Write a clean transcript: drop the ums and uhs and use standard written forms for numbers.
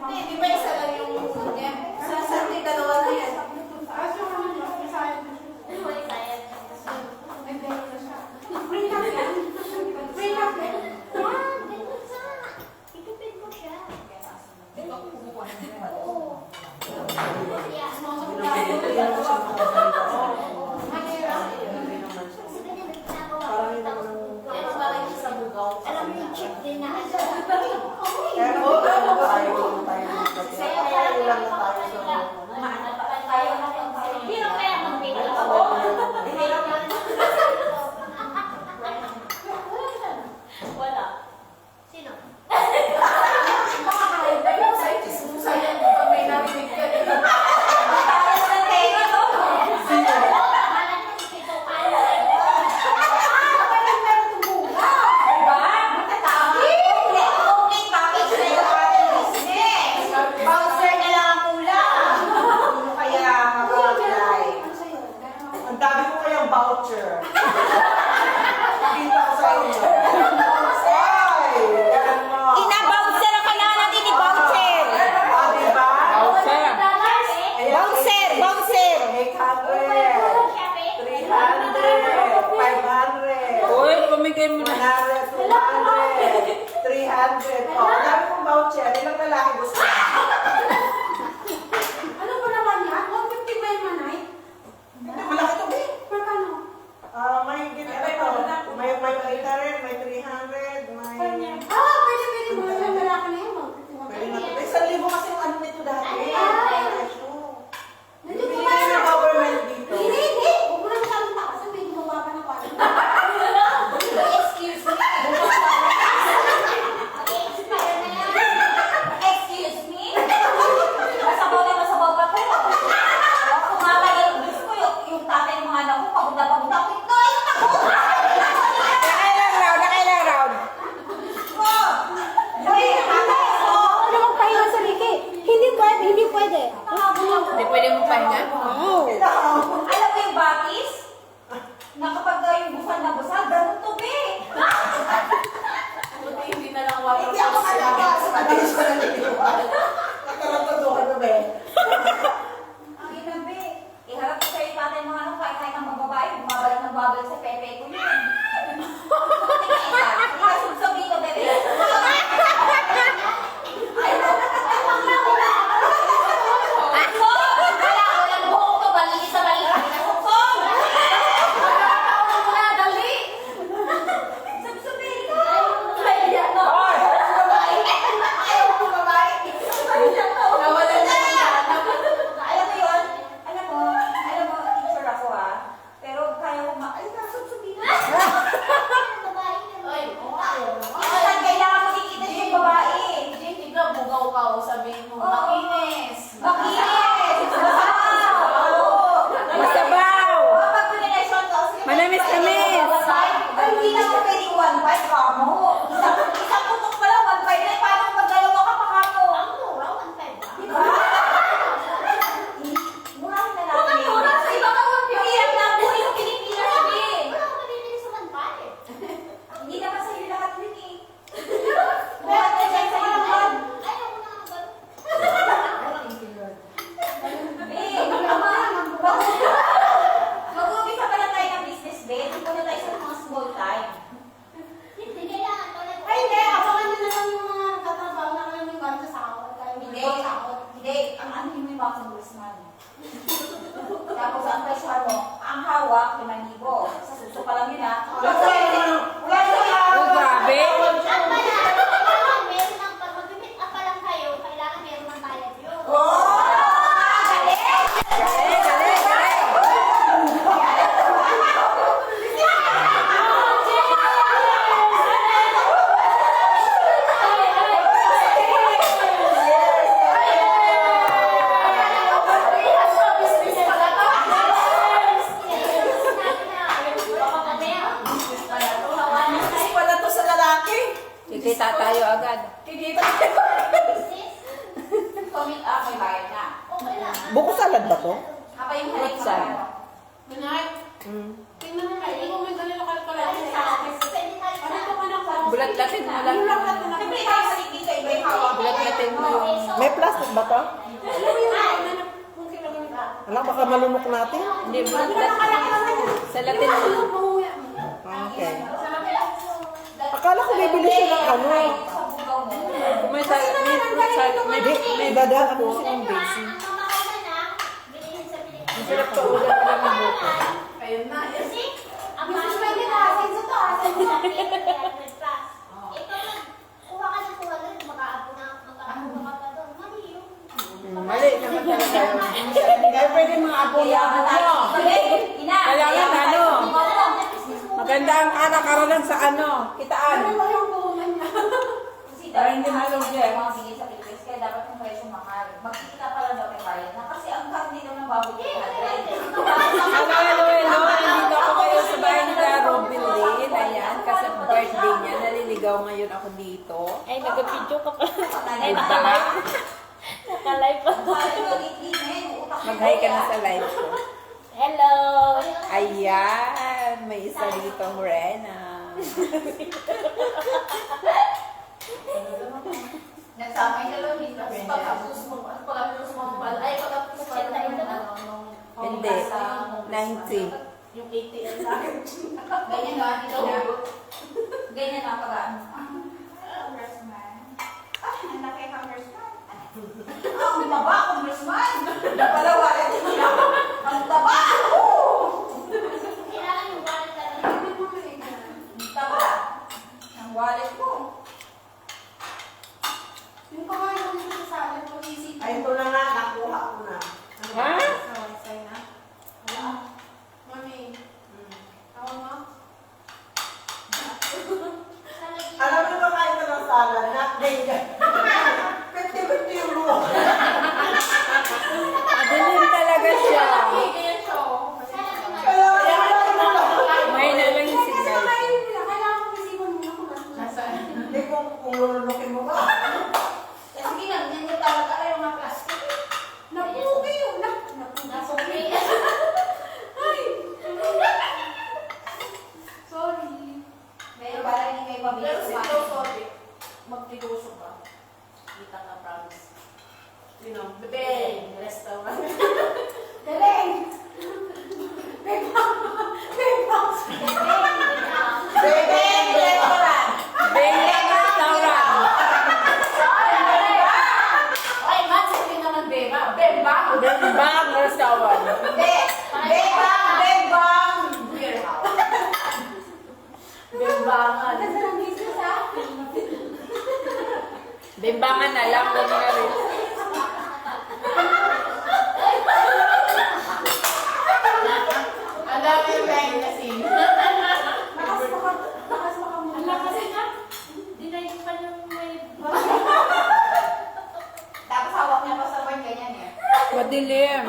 Hindi ba isa lang yung niya? Sa dalawa na yan. Alam mo yung chip din na ano? Wala. Sino? Voucher. Kita ko sa inyo. Ay! Ina-bouncer ka na natin ni bouncer. Ah, diba? Bouncer. Ayan, Bouncer, bouncer. 800, 300, 500, Uy, pamigay mo 100, na. 200, 300. Oh, dami kong voucher. Ilang lalaki gusto? Ano ba naman yan? 150 ba yung manay? Hindi, malaki to, eh. Magkano? May may 800, may 300, may... Pwede mo. Yung lalaki na yun. Pwede na ito. 1,000 kasi yung ano nito dati. Nandito Bibili ba ng government dito. Hindi. Huwag mo lang masyadong takas. Medyo mababa na pa. Excuse me. Excuse me? Masabaw na masabaw pa tayo. Kumakain ang gusto ko yung tatay ng mga anak ko. Pagod-pagod ako. Ito, ayun ako! Nakailang round. Ano bang pahinga sa Ricky? Hindi pwede. Hindi pwede mo pahinga? Oo. Alam mo yung batis? Na kapag daw yung busal na busal, ganun to, be. Buti hindi na lang water. Hindi ako kalabas. Madalis ko na niliwa. Nagkaroon na be. Ang ina, be. Iharap ko sa'yo yung tatay ng mga anak ko. Kahit ang bababae, bumabalik ng babalik sa pepe ko yun. Ikasubsob dito, bebe. Walang buhok to, balilis sa balilis. Ikasubsob! Subsob, be. Kaya no. Ayaw ko babae. Nawalan na yan. Alam mo yun? Alam mo, teacher ako pero kaya ko ay, nasubsubin na. Ay, Minsan kailangan mo dikita yung babae. tignan, bugaw ka o sabihin mo. Makinis. Makinis! Oo. Masabaw. Pag combination to, Manamis-namis. Ay, hindi na mo pwedeng 1.5 ka mo. Isang putok pa lang, 1.5 na. Paano magdalawa ka pa ka mo? Ang mura, 1.5 Di ba? Murahin na natin. Mura sa iba ka 1.5. Ang hirap na po yung Pilipinas sabihin. Hindi naman sa'yo lahat yun eh. Lahat na dyan sa'yo naman. Mag-umpisa pa lang tayo ng business, babe. Hindi na tayo sa mga small time. Ay, hindi. Abangan nyo na lang yung mga katrabaho na kayo yung gano'n sa sahod. Hindi. Hindi. Ang ano yung may mga congressman. Tapos ang presyo mo, ang hawak, 5,000. Sa suso pa lang yun ha. Wala sa inyo. Wala sa inyo. Oh, grabe. Oh! Galing! Galing, galing, galing. Wala to sa lalaki. Kikita tayo agad. Kikita. May bayad na. Buko salad ba to? Apa yung halik mo? Saan? Manay, tingnan mo may mo may ganito kalkulate. Bulat Ano ito ka na? Bulat-latin mo lang. Yung lahat na Siyempre tayo halik dito, iba yung hawak. Bulat-latin Suotin mo yung... May plastic ba to? Alam mo yung ano, kung kailangan ka. Alam, baka malunok natin. Hindi mo. Salatin mo. Mahuya mo. Okay. Sarap yan. Akala ko bibili siya ng ano. Sa bugaw mo. Kung may May dadaan mo si Ma'am Daisy. Ang sarap pa ulam pa lang ng buko. Ayun na. Mrs. Wendy na, asin sa to. Asin sa Mali naman talaga yun. Kaya pwede mga apo Kaya na tayo. mo. Ina. Kailangan ano? Maganda ang anak-aralan sa ano, kitaan. Ano yung buhuman niya? Para hindi malugi. Mga bigay sa Pilipinas, kaya dapat yung presyo mahal. Magkikita pala daw kay Bayan na kasi ang karni daw ng baboy 300. Hello, nandito ako kayo sa bahay ni Robin Lynn. Ayan, kasi birthday niya. Naliligaw ngayon ako dito. Ay, nag-video ka pa. Ay, ba? Naka-live pa. Mag-hi ka na sa live ko. Hello! Ayan, may isa ditong Rena. Nagsamay ka lang dito. Pagkapos mo, ay pagkapos mo, Hindi, 90. Yung 80 ang sa akin. Ganyan na, dito. Ganyan na pag-ano. Ang laki ang congressman. Ang taba, congressman! Napalawalan niya. Ang taba! Ang taba! Ang wallet ko. Yung pangalan ko dito sa akin, kung isip. Ay, ito na nga. Nakuha ko na. Ha? Saway na. Wala. Mami. Tawag mo? Alam mo ba kain ka ng salad? Not danger. 50-50 yung luwa. Madilim talaga siya. Ganyan siya. Kaya wala May na lang yung signal ko. Kailangan ko isipan muna kung nasaan. Hindi kung lulunukin mo ka. Sige lang, yan yung talaga ayaw ng plastic. Napugi yun. Napugi. Ay! Sorry. Pero para hindi kayo mabili Pero si kumain. Joe, sorry. Magtigoso ka. Kita ka, promise. Sino? Bebeng! Restaurant. Galing! Bebang! Bebang! Bebeng restaurant. Benggang restaurant. Ay, Matt, sabi naman Bebang. Bebang! Benggang restaurant. Bebang! Beer house. Bembangan. Ganda ng business, ha? Bimbangan na lang. Huwag na rin. Ang dami yung bang kasi. Lakas maka muna. Ang lakas na. Dinayin pa yung may... Tapos hawak niya pa sa board ganyan eh. Madilim.